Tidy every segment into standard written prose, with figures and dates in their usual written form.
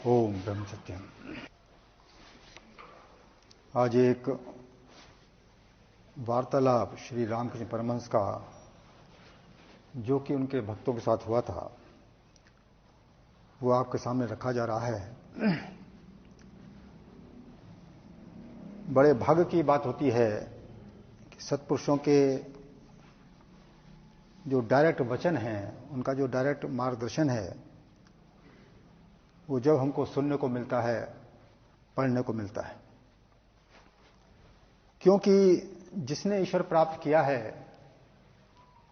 ओम ब्रह्म सत्यम। आज एक वार्तालाप श्री रामकृष्ण परमहंस का जो कि उनके भक्तों के साथ हुआ था वो आपके सामने रखा जा रहा है। बड़े भाग्य की बात होती है कि सत्पुरुषों के जो डायरेक्ट वचन हैं, उनका जो डायरेक्ट मार्गदर्शन है, वो जब हमको सुनने को मिलता है, पढ़ने को मिलता है। क्योंकि जिसने ईश्वर प्राप्त किया है,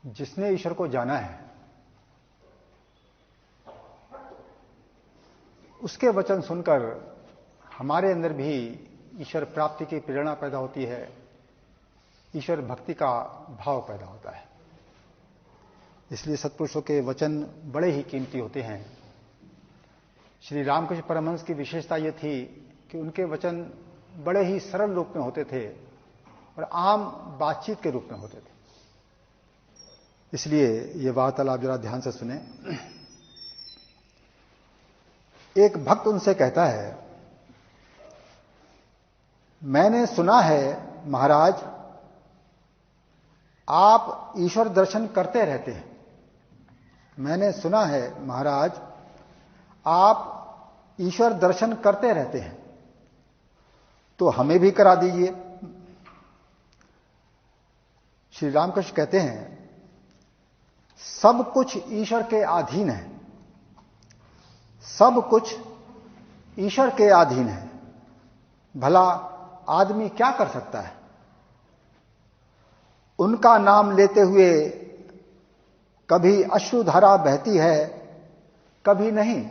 जिसने ईश्वर को जाना है, उसके वचन सुनकर हमारे अंदर भी ईश्वर प्राप्ति की प्रेरणा पैदा होती है, ईश्वर भक्ति का भाव पैदा होता है। इसलिए सत्पुरुषों के वचन बड़े ही कीमती होते हैं। श्री रामकृष्ण परमहंस की विशेषता यह थी कि उनके वचन बड़े ही सरल रूप में होते थे और आम बातचीत के रूप में होते थे। इसलिए ये वार्तालाप जरा ध्यान से सुने। एक भक्त उनसे कहता है, मैंने सुना है महाराज आप ईश्वर दर्शन करते रहते हैं। मैंने सुना है महाराज आप ईश्वर दर्शन करते रहते हैं, तो हमें भी करा दीजिए। श्री रामकृष्ण कहते हैं, सब कुछ ईश्वर के अधीन है, सब कुछ ईश्वर के अधीन है। भला आदमी क्या कर सकता है? उनका नाम लेते हुए कभी अश्रुधारा बहती है, कभी नहीं।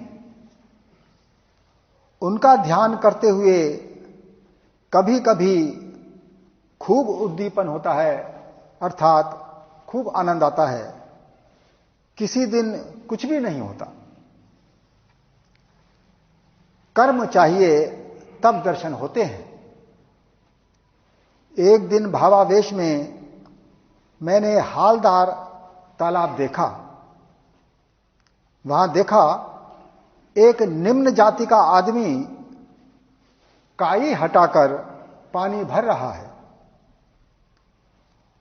उनका ध्यान करते हुए कभी कभी खूब उद्दीपन होता है, अर्थात खूब आनंद आता है। किसी दिन कुछ भी नहीं होता। कर्म चाहिए तब दर्शन होते हैं। एक दिन भावावेश में मैंने हालदार तालाब देखा। वहां देखा एक निम्न जाति का आदमी काई हटाकर पानी भर रहा है।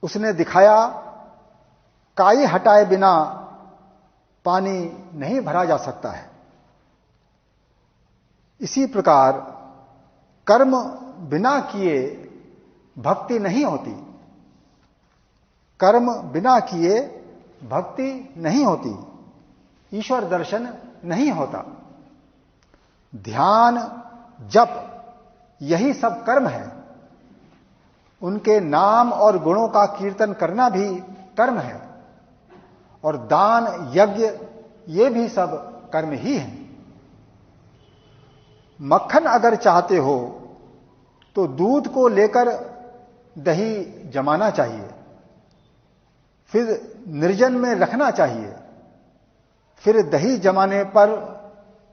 उसने दिखाया काई हटाए बिना पानी नहीं भरा जा सकता है। इसी प्रकार कर्म बिना किए भक्ति नहीं होती। कर्म बिना किए भक्ति नहीं होती, ईश्वर दर्शन नहीं होता। ध्यान, जप, यही सब कर्म है। उनके नाम और गुणों का कीर्तन करना भी कर्म है, और दान, यज्ञ, ये भी सब कर्म ही हैं। मक्खन अगर चाहते हो तो दूध को लेकर दही जमाना चाहिए, फिर निर्जन में रखना चाहिए, फिर दही जमाने पर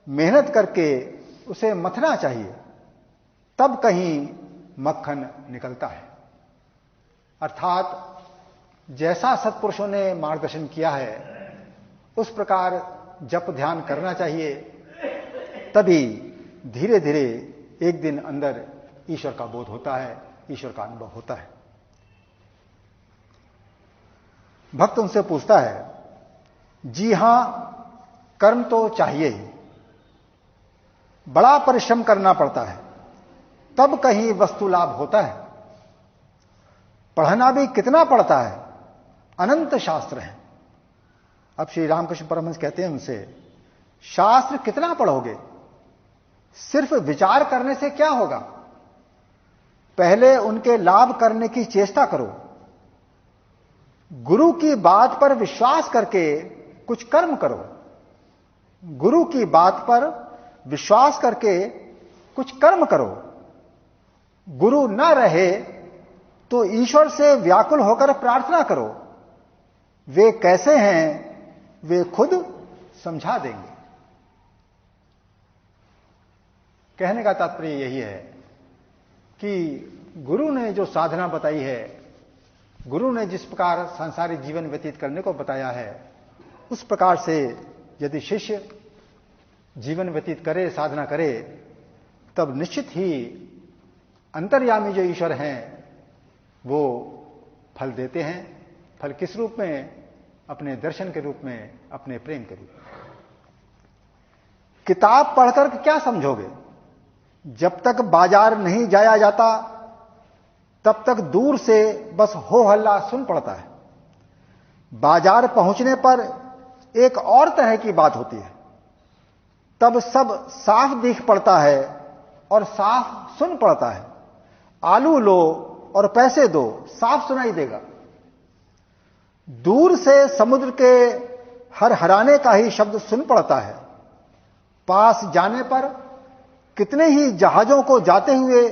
मेहनत करके उसे मथना चाहिए, तब कहीं मक्खन निकलता है। अर्थात जैसा सत्पुरुषों ने मार्गदर्शन किया है उस प्रकार जप ध्यान करना चाहिए, तभी धीरे धीरे एक दिन अंदर ईश्वर का बोध होता है, ईश्वर का अनुभव होता है। भक्त उनसे पूछता है, जी हां, कर्म तो चाहिए ही, बड़ा परिश्रम करना पड़ता है, तब कहीं वस्तु लाभ होता है। पढ़ना भी कितना पड़ता है, अनंत शास्त्र हैं। अब श्री रामकृष्ण परमहंस कहते हैं उनसे, शास्त्र कितना पढ़ोगे, सिर्फ विचार करने से क्या होगा? पहले उनके लाभ करने की चेष्टा करो। गुरु की बात पर विश्वास करके कुछ कर्म करो। गुरु की बात पर विश्वास करके कुछ कर्म करो। गुरु न रहे तो ईश्वर से व्याकुल होकर प्रार्थना करो। वे कैसे हैं वे खुद समझा देंगे। कहने का तात्पर्य यही है कि गुरु ने जो साधना बताई है, गुरु ने जिस प्रकार सांसारिक जीवन व्यतीत करने को बताया है, उस प्रकार से यदि शिष्य जीवन व्यतीत करे, साधना करे, तब निश्चित ही अंतर्यामी जो ईश्वर हैं वो फल देते हैं। फल किस रूप में? अपने दर्शन के रूप में, अपने प्रेम के रूप में। किताब पढ़कर क्या समझोगे? जब तक बाजार नहीं जाया जाता तब तक दूर से बस हो हल्ला सुन पड़ता है। बाजार पहुंचने पर एक और तरह की बात होती है, तब सब साफ दिख पड़ता है और साफ सुन पड़ता है। आलू लो और पैसे दो, साफ सुनाई देगा। दूर से समुद्र के हरहराने का ही शब्द सुन पड़ता है। पास जाने पर कितने ही जहाजों को जाते हुए,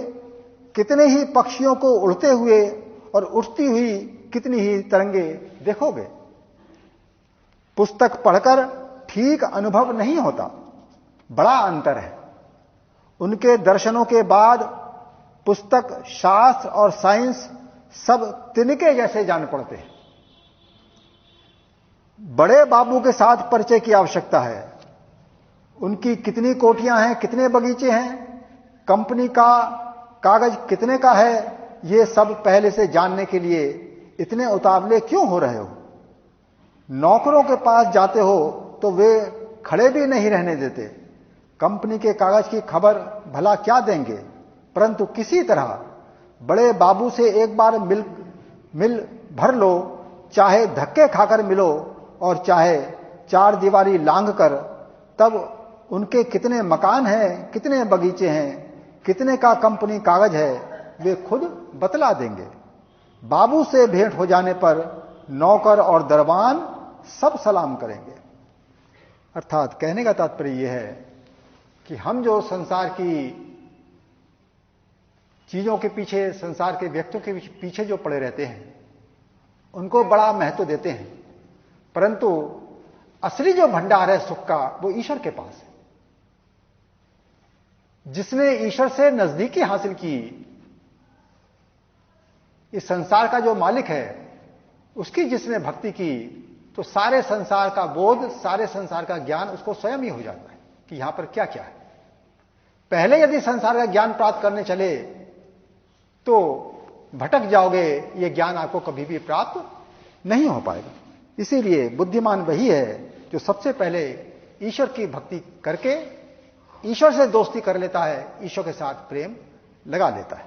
कितने ही पक्षियों को उड़ते हुए और उठती हुई कितनी ही तरंगे देखोगे। पुस्तक पढ़कर ठीक अनुभव नहीं होता, बड़ा अंतर है। उनके दर्शनों के बाद पुस्तक, शास्त्र और साइंस सब तिनके जैसे जान पड़ते हैं। बड़े बाबू के साथ परिचय की आवश्यकता है। उनकी कितनी कोठियां हैं, कितने बगीचे हैं, कंपनी का कागज कितने का है, ये सब पहले से जानने के लिए इतने उतावले क्यों हो रहे हो? नौकरों के पास जाते हो तो वे खड़े भी नहीं रहने देते। कंपनी के कागज की खबर भला क्या देंगे? परंतु किसी तरह बड़े बाबू से एक बार मिल भर लो, चाहे धक्के खाकर मिलो और चाहे चार दीवारी लांघ कर। तब उनके कितने मकान हैं, कितने बगीचे हैं, कितने का कंपनी कागज है, वे खुद बतला देंगे। बाबू से भेंट हो जाने पर नौकर और दरबान सब सलाम करेंगे। अर्थात कहने का तात्पर्य यह है कि हम जो संसार की चीजों के पीछे, संसार के व्यक्तियों के पीछे जो पड़े रहते हैं, उनको बड़ा महत्व देते हैं, परंतु असली जो भंडार है सुख का, वो ईश्वर के पास है। जिसने ईश्वर से नजदीकी हासिल की, इस संसार का जो मालिक है उसकी जिसने भक्ति की, तो सारे संसार का बोध, सारे संसार का ज्ञान उसको स्वयं ही हो जाता है कि यहां पर क्या क्या है। पहले यदि संसार का ज्ञान प्राप्त करने चले तो भटक जाओगे, यह ज्ञान आपको कभी भी प्राप्त नहीं हो पाएगा। इसीलिए बुद्धिमान वही है जो सबसे पहले ईश्वर की भक्ति करके ईश्वर से दोस्ती कर लेता है, ईश्वर के साथ प्रेम लगा लेता है।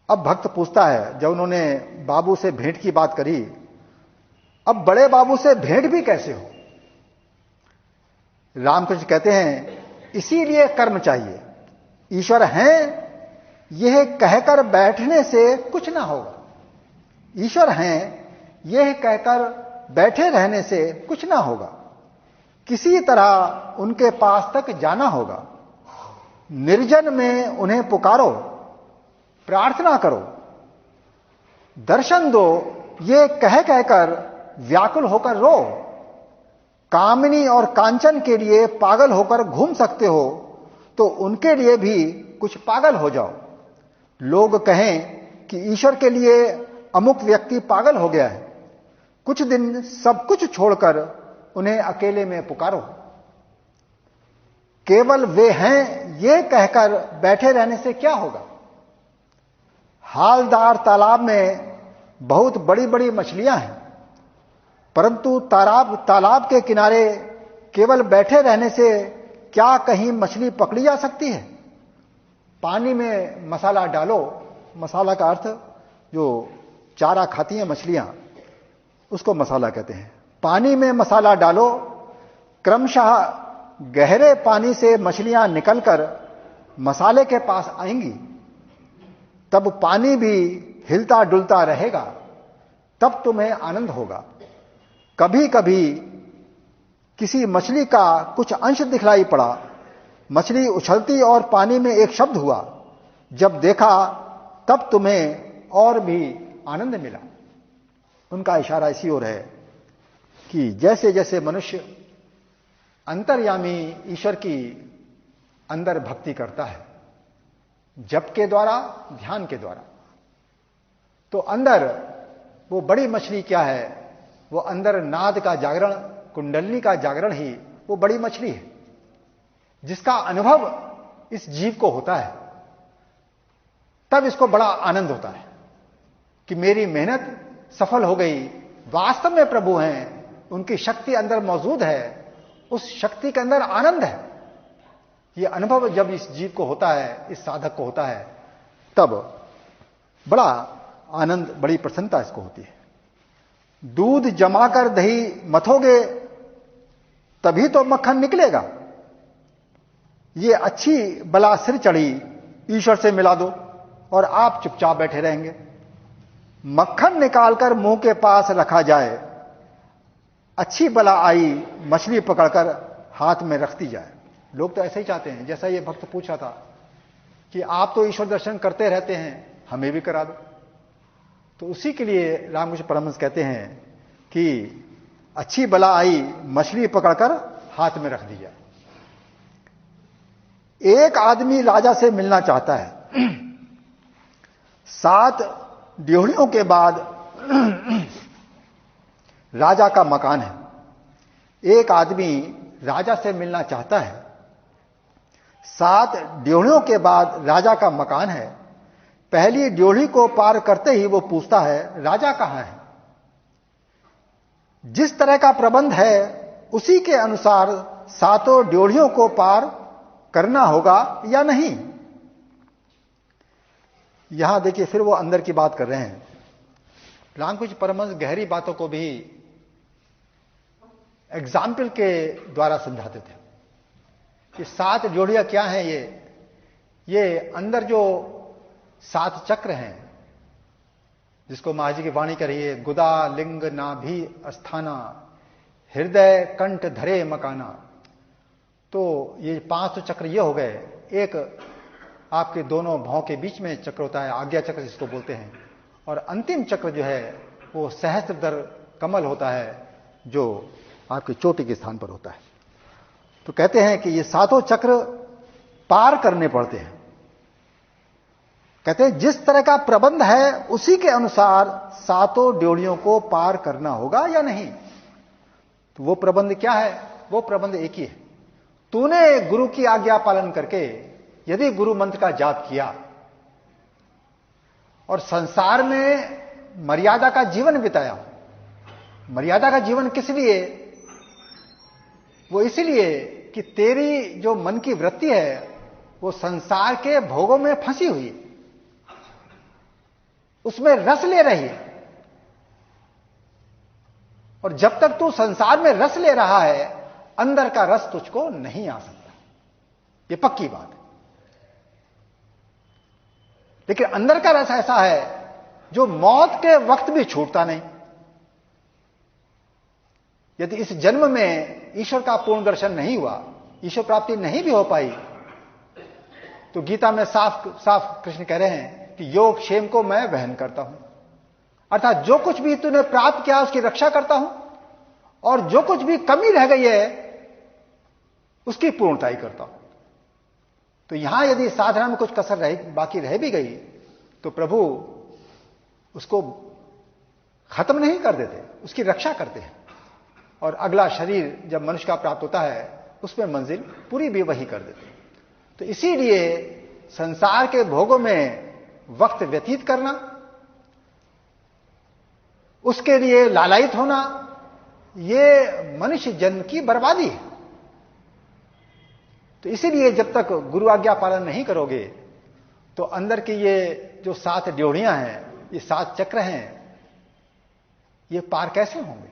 अब भक्त पूछता है, जब उन्होंने बाबू से भेंट की बात करी, अब बड़े बाबू से भेंट भी कैसे हो? रामकृष्ण कहते हैं, इसीलिए कर्म चाहिए। ईश्वर हैं यह कहकर बैठने से कुछ ना होगा। ईश्वर हैं यह कहकर बैठे रहने से कुछ ना होगा। किसी तरह उनके पास तक जाना होगा। निर्जन में उन्हें पुकारो, प्रार्थना करो, दर्शन दो, ये कह कहकर व्याकुल होकर रो। कामिनी और कांचन के लिए पागल होकर घूम सकते हो तो उनके लिए भी कुछ पागल हो जाओ। लोग कहें कि ईश्वर के लिए अमुक व्यक्ति पागल हो गया है, कुछ दिन सब कुछ छोड़कर उन्हें अकेले में पुकारो। केवल वे हैं ये कहकर बैठे रहने से क्या होगा? हालदार तालाब में बहुत बड़ी बड़ी मछलियां हैं, परंतु तालाब के किनारे केवल बैठे रहने से क्या कहीं मछली पकड़ी जा सकती है? पानी में मसाला डालो, मसाला का अर्थ जो चारा खाती हैं मछलियां, उसको मसाला कहते हैं। पानी में मसाला डालो, क्रमशः गहरे पानी से मछलियां निकलकर मसाले के पास आएंगी, तब पानी भी हिलता डुलता रहेगा, तब तुम्हें आनंद होगा। कभी कभी किसी मछली का कुछ अंश दिखलाई पड़ा, मछली उछलती और पानी में एक शब्द हुआ, जब देखा तब तुम्हें और भी आनंद मिला। उनका इशारा इसी ओर है कि जैसे जैसे मनुष्य अंतर्यामी ईश्वर की अंदर भक्ति करता है, जप के द्वारा, ध्यान के द्वारा, तो अंदर वो बड़ी मछली क्या है, वो अंदर नाद का जागरण, कुंडलनी का जागरण ही वो बड़ी मछली है, जिसका अनुभव इस जीव को होता है। तब इसको बड़ा आनंद होता है कि मेरी मेहनत सफल हो गई, वास्तव में प्रभु हैं, उनकी शक्ति अंदर मौजूद है, उस शक्ति के अंदर आनंद है। यह अनुभव जब इस जीव को होता है, इस साधक को होता है, तब बड़ा आनंद, बड़ी प्रसन्नता इसको होती है। दूध जमाकर दही मथोगे तभी तो मक्खन निकलेगा। ये अच्छी बला सिर चढ़ी, ईश्वर से मिला दो और आप चुपचाप बैठे रहेंगे। मक्खन निकालकर मुंह के पास रखा जाए, अच्छी बला आई मछली पकड़कर हाथ में रख दी जाए। लोग तो ऐसे ही चाहते हैं, जैसा ये भक्त पूछ रहा था कि आप तो ईश्वर दर्शन करते रहते हैं, हमें भी करा दो। तो उसी के लिए रामकृष्ण परमहंस कहते हैं कि अच्छी बला आई मछली पकड़कर हाथ में रख दी जाए। एक आदमी राजा से मिलना चाहता है। 7 ड्योढ़ियों के बाद राजा का मकान है। एक आदमी राजा से मिलना चाहता है। 7 ड्योढ़ियों के बाद राजा का मकान है। पहली ड्योढ़ी को पार करते ही वो पूछता है, राजा कहां है? जिस तरह का प्रबंध है उसी के अनुसार 7 ड्योढ़ियों को पार करना होगा या नहीं। यहां देखिए, फिर वो अंदर की बात कर रहे हैं। रामकृष्ण परमहंस गहरी बातों को भी एग्जाम्पल के द्वारा समझाते थे कि 7 ड्योढ़ियां क्या हैं। ये अंदर जो 7 चक्र हैं, जिसको महाराज जी की वाणी कर रही है, गुदा लिंग नाभि अस्थाना हृदय कंठ धरे मकाना। तो ये 5 चक्र ये हो गए। एक आपके दोनों भाव के बीच में चक्र होता है, आज्ञा चक्र जिसको बोलते हैं, और अंतिम चक्र जो है वो सहस्त्रधर कमल होता है, जो आपकी चोटी के स्थान पर होता है। तो कहते हैं कि ये 7 चक्र पार करने पड़ते हैं। कहते हैं जिस तरह का प्रबंध है उसी के अनुसार 7 ड्योढ़ियों को पार करना होगा या नहीं। तो वो प्रबंध क्या है? वो प्रबंध एक ही है। तूने गुरु की आज्ञा पालन करके यदि गुरु मंत्र का जाप किया और संसार में मर्यादा का जीवन बिताया। मर्यादा का जीवन किस लिए? वो इसलिए कि तेरी जो मन की वृत्ति है वो संसार के भोगों में फंसी हुई है, उसमें रस ले रही है। और जब तक तू संसार में रस ले रहा है, अंदर का रस तुझको नहीं आ सकता। ये पक्की बात है। लेकिन अंदर का रस ऐसा है जो मौत के वक्त भी छूटता नहीं। यदि इस जन्म में ईश्वर का पूर्ण दर्शन नहीं हुआ, ईश्वर प्राप्ति नहीं भी हो पाई, तो गीता में साफ साफ कृष्ण कह रहे हैं कि योग क्षेम को मैं वहन करता हूं। अर्थात जो कुछ भी तूने प्राप्त किया उसकी रक्षा करता हूं, और जो कुछ भी कमी रह गई है उसकी पूर्णताई करता हूं। तो यहां यदि साधना में कुछ कसर बाकी रह भी गई तो प्रभु उसको खत्म नहीं कर देते, उसकी रक्षा करते हैं। और अगला शरीर जब मनुष्य का प्राप्त होता है उसमें मंजिल पूरी भी वही कर देते हैं। तो इसीलिए संसार के भोगों में वक्त व्यतीत करना, उसके लिए लालायित होना, ये मनुष्य जन्म की बर्बादी है। तो इसीलिए जब तक गुरु आज्ञा पालन नहीं करोगे तो अंदर की ये जो 7 ड्योढ़ियां हैं, ये 7 चक्र हैं, ये पार कैसे होंगे?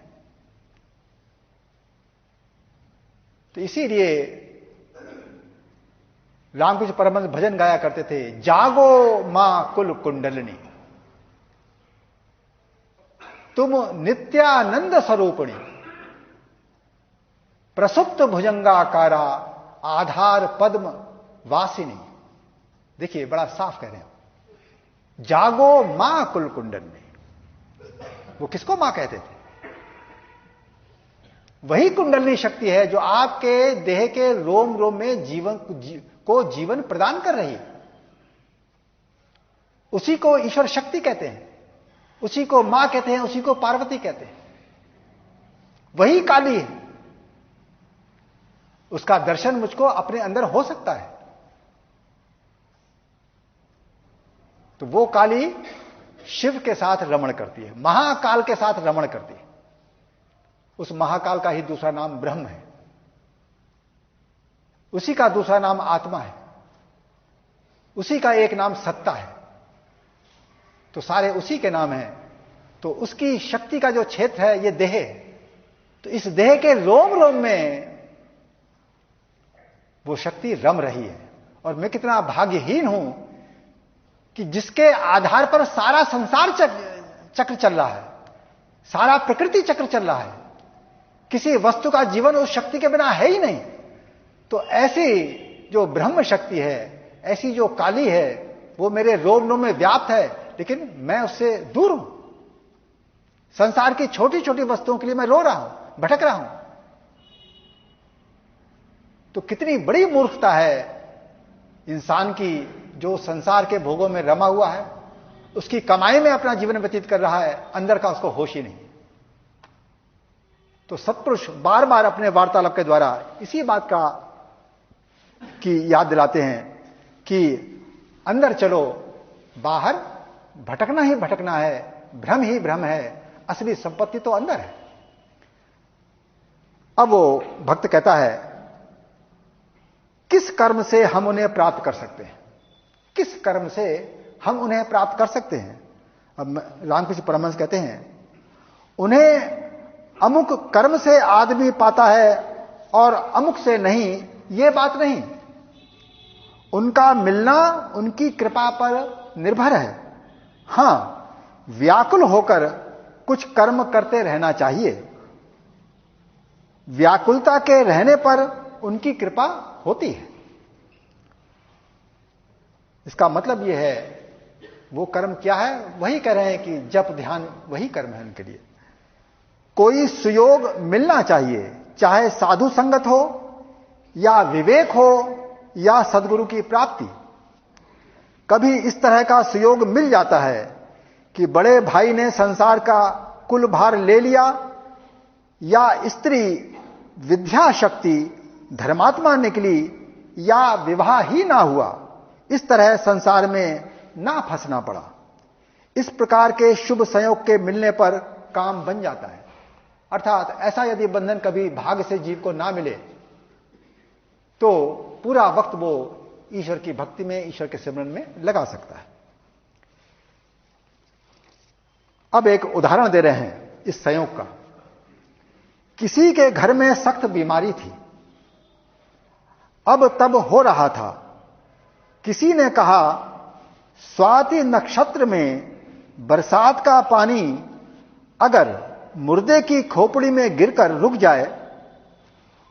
तो इसीलिए रामकृष्ण परमहंस भजन गाया करते थे, जागो मां कुल कुंडलिनी, तुम नित्यानंद स्वरूपिणी, प्रसुप्त भुजंगाकारा आधार पद्म वासिनी। देखिए बड़ा साफ कह रहे हैं, जागो मां कुल कुंडलिनी। वो किसको मां कहते थे? वही कुंडलिनी शक्ति है जो आपके देह के रोम रोम में जीवन प्रदान कर रही है। उसी को ईश्वर शक्ति कहते हैं, उसी को मां कहते हैं, उसी को पार्वती कहते हैं। वही काली है उसका दर्शन मुझको अपने अंदर हो सकता है। तो वो काली शिव के साथ रमण करती है, महाकाल के साथ रमण करती है। उस महाकाल का ही दूसरा नाम ब्रह्म है, उसी का दूसरा नाम आत्मा है, उसी का एक नाम सत्ता है। तो सारे उसी के नाम हैं। तो उसकी शक्ति का जो क्षेत्र है ये देह है। तो इस देह के रोम रोम में वो शक्ति रम रही है। और मैं कितना भाग्यहीन हूं कि जिसके आधार पर सारा संसार चक्र चल रहा है, सारा प्रकृति चक्र चल रहा है। किसी वस्तु का जीवन उस शक्ति के बिना है ही नहीं। तो ऐसी जो ब्रह्म शक्ति है, ऐसी जो काली है, वो मेरे रोम रोम में व्याप्त है, लेकिन मैं उससे दूर हूं। संसार की छोटी छोटी वस्तुओं के लिए मैं रो रहा हूं, भटक रहा हूं। तो कितनी बड़ी मूर्खता है इंसान की, जो संसार के भोगों में रमा हुआ है, उसकी कमाई में अपना जीवन व्यतीत कर रहा है, अंदर का उसको होश ही नहीं। तो सत्पुरुष बार बार अपने वार्तालाप के द्वारा इसी बात का की याद दिलाते हैं कि अंदर चलो, बाहर भटकना ही भटकना है, भ्रम ही भ्रम है, असली संपत्ति तो अंदर है। अब वो भक्त कहता है, किस कर्म से हम उन्हें प्राप्त कर सकते हैं? किस कर्म से हम उन्हें प्राप्त कर सकते हैं? अब रामकृष्ण परमहंस कहते हैं, उन्हें अमुक कर्म से आदमी पाता है और अमुक से नहीं, ये बात नहीं। उनका मिलना उनकी कृपा पर निर्भर है। हां, व्याकुल होकर कुछ कर्म करते रहना चाहिए। व्याकुलता के रहने पर उनकी कृपा होती है। इसका मतलब यह है, वो कर्म क्या है? वही कह रहे हैं कि जप ध्यान वही कर्म है उनके लिए। कोई सुयोग मिलना चाहिए, चाहे साधु संगत हो या विवेक हो या सद्गुरु की प्राप्ति। कभी इस तरह का सुयोग मिल जाता है कि बड़े भाई ने संसार का कुल भार ले लिया, या स्त्री विद्या शक्ति धर्मात्मा निकली, या विवाह ही ना हुआ। इस तरह संसार में ना फंसना पड़ा। इस प्रकार के शुभ संयोग के मिलने पर काम बन जाता है। अर्थात ऐसा यदि बंधन कभी भाग्य से जीव को ना मिले तो पूरा वक्त वो ईश्वर की भक्ति में, ईश्वर के सिमरन में लगा सकता है। अब एक उदाहरण दे रहे हैं इस संयोग का। किसी के घर में सख्त बीमारी थी, अब तब हो रहा था। किसी ने कहा, स्वाति नक्षत्र में बरसात का पानी अगर मुर्दे की खोपड़ी में गिरकर रुक जाए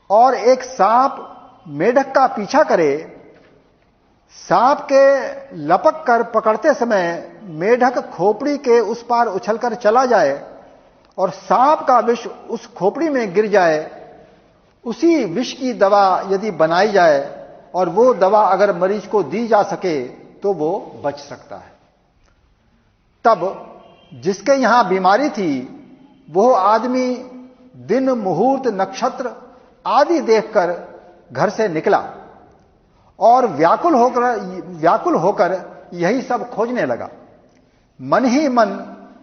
और एक सांप मेढक का पीछा करे, सांप के लपक कर पकड़ते समय मेढक खोपड़ी के उस पार उछलकर चला जाए और सांप का विष उस खोपड़ी में गिर जाए, उसी विष की दवा यदि बनाई जाए और वो दवा अगर मरीज को दी जा सके तो वो बच सकता है। तब जिसके यहां बीमारी थी वो आदमी दिन मुहूर्त नक्षत्र आदि देखकर घर से निकला और व्याकुल होकर यही सब खोजने लगा। मन ही मन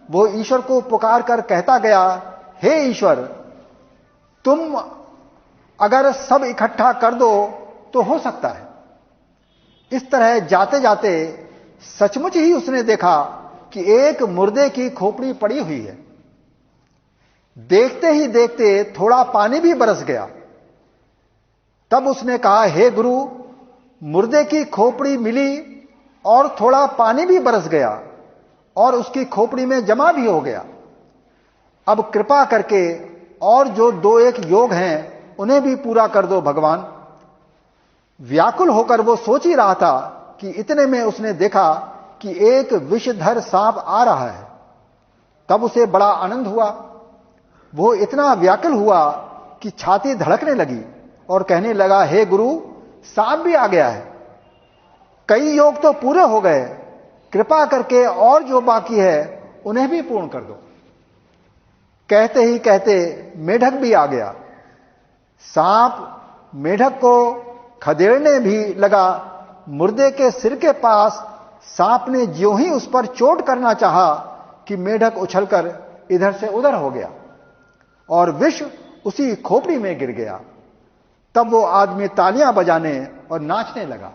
वो ईश्वर को पुकार कर कहता गया, हे ईश्वर, तुम अगर सब इकट्ठा कर दो तो हो सकता है। इस तरह जाते जाते सचमुच ही उसने देखा कि एक मुर्दे की खोपड़ी पड़ी हुई है। देखते ही देखते थोड़ा पानी भी बरस गया। तब उसने कहा, हे गुरु, मुर्दे की खोपड़ी मिली और थोड़ा पानी भी बरस गया और उसकी खोपड़ी में जमा भी हो गया। अब कृपा करके और जो दो एक योग हैं उन्हें भी पूरा कर दो भगवान। व्याकुल होकर वो सोच ही रहा था कि इतने में उसने देखा कि एक विषधर सांप आ रहा है। तब उसे बड़ा आनंद हुआ। वो इतना व्याकुल हुआ कि छाती धड़कने लगी और कहने लगा, हे गुरु, सांप भी आ गया है। कई योग तो पूरे हो गए, कृपा करके और जो बाकी है उन्हें भी पूर्ण कर दो। कहते ही कहते मेढक भी आ गया। सांप मेढक को खदेड़ने भी लगा। मुर्दे के सिर के पास सांप ने ज्यों ही उस पर चोट करना चाहा कि मेढक उछलकर इधर से उधर हो गया और विष उसी खोपड़ी में गिर गया। तब वो आदमी तालियां बजाने और नाचने लगा।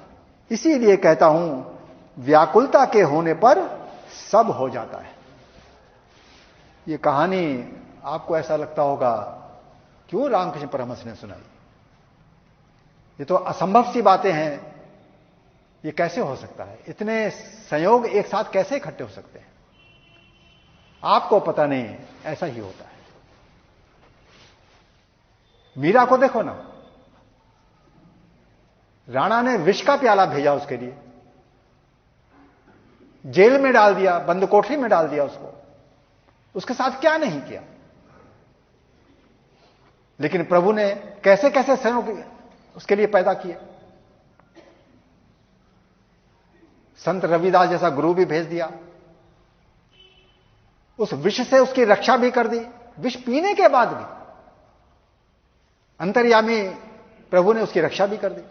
इसीलिए कहता हूं, व्याकुलता के होने पर सब हो जाता है। ये कहानी आपको ऐसा लगता होगा, क्यों रामकृष्ण परमहंस ने सुनाई? ये तो असंभव सी बातें हैं। ये कैसे हो सकता है? इतने संयोग एक साथ कैसे इकट्ठे हो सकते हैं? आपको पता नहीं, ऐसा ही होता है। मीरा को देखो ना, राणा ने विष का प्याला भेजा उसके लिए, जेल में डाल दिया, बंद कोठरी में डाल दिया उसको। उसके साथ क्या नहीं किया, लेकिन प्रभु ने कैसे कैसे संयोग उसके लिए पैदा किए। संत रविदास जैसा गुरु भी भेज दिया, उस विष से उसकी रक्षा भी कर दी। विष पीने के बाद भी अंतर्यामी प्रभु ने उसकी रक्षा भी कर दी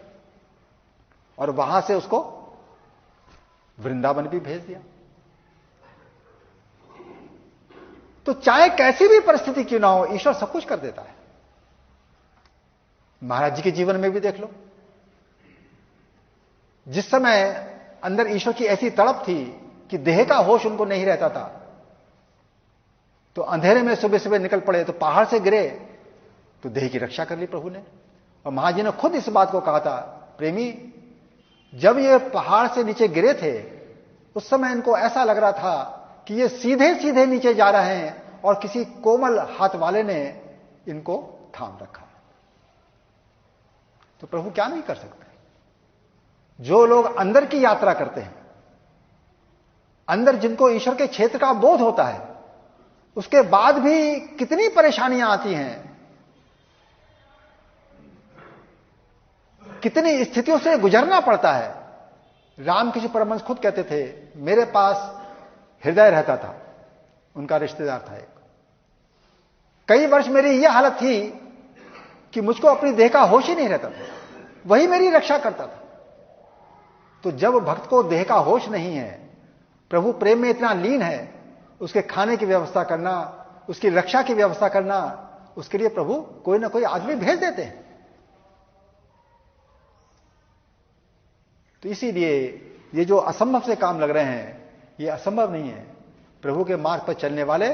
और वहां से उसको वृंदावन भी भेज दिया। तो चाहे कैसी भी परिस्थिति क्यों ना हो, ईश्वर सब कुछ कर देता है। महाराज जी के जीवन में भी देख लो, जिस समय अंदर ईश्वर की ऐसी तड़प थी कि देह का होश उनको नहीं रहता था, तो अंधेरे में सुबह सुबह निकल पड़े, तो पहाड़ से गिरे तो देह की रक्षा कर ली प्रभु ने। और महाराज जी ने खुद इस बात को कहा था, प्रेमी, जब ये पहाड़ से नीचे गिरे थे उस समय इनको ऐसा लग रहा था कि ये सीधे सीधे नीचे जा रहे हैं और किसी कोमल हाथ वाले ने इनको थाम रखा। तो प्रभु क्या नहीं कर सकते? जो लोग अंदर की यात्रा करते हैं, अंदर जिनको ईश्वर के क्षेत्र का बोध होता है, उसके बाद भी कितनी परेशानियां आती हैं, कितनी स्थितियों से गुजरना पड़ता है। रामकृष्ण परमहंस खुद कहते थे, मेरे पास हृदय रहता था, उनका रिश्तेदार था एक। कई वर्ष मेरी यह हालत थी कि मुझको अपनी देह का होश ही नहीं रहता था, वही मेरी रक्षा करता था। तो जब भक्त को देह का होश नहीं है, प्रभु प्रेम में इतना लीन है, उसके खाने की व्यवस्था करना, उसकी रक्षा की व्यवस्था करना, उसके लिए प्रभु कोई ना कोई आदमी भेज देते हैं। तो इसीलिए ये जो असंभव से काम लग रहे हैं, ये असंभव नहीं है। प्रभु के मार्ग पर चलने वाले,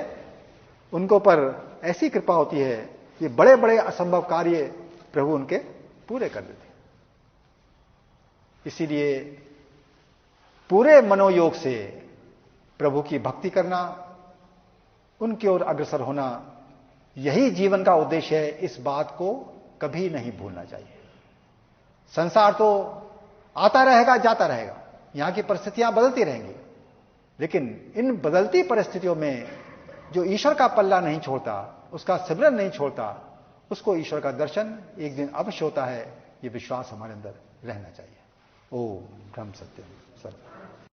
उनको पर ऐसी कृपा होती है कि बड़े बड़े असंभव कार्य प्रभु उनके पूरे कर देते हैं। इसीलिए पूरे मनोयोग से प्रभु की भक्ति करना, उनकी ओर अग्रसर होना, यही जीवन का उद्देश्य है। इस बात को कभी नहीं भूलना चाहिए। संसार तो आता रहेगा, जाता रहेगा, यहां की परिस्थितियां बदलती रहेंगी, लेकिन इन बदलती परिस्थितियों में जो ईश्वर का पल्ला नहीं छोड़ता, उसका सिमरन नहीं छोड़ता, उसको ईश्वर का दर्शन एक दिन अवश्य होता है। ये विश्वास हमारे अंदर रहना चाहिए। ओम ब्रह्म सत्यम सर्वम।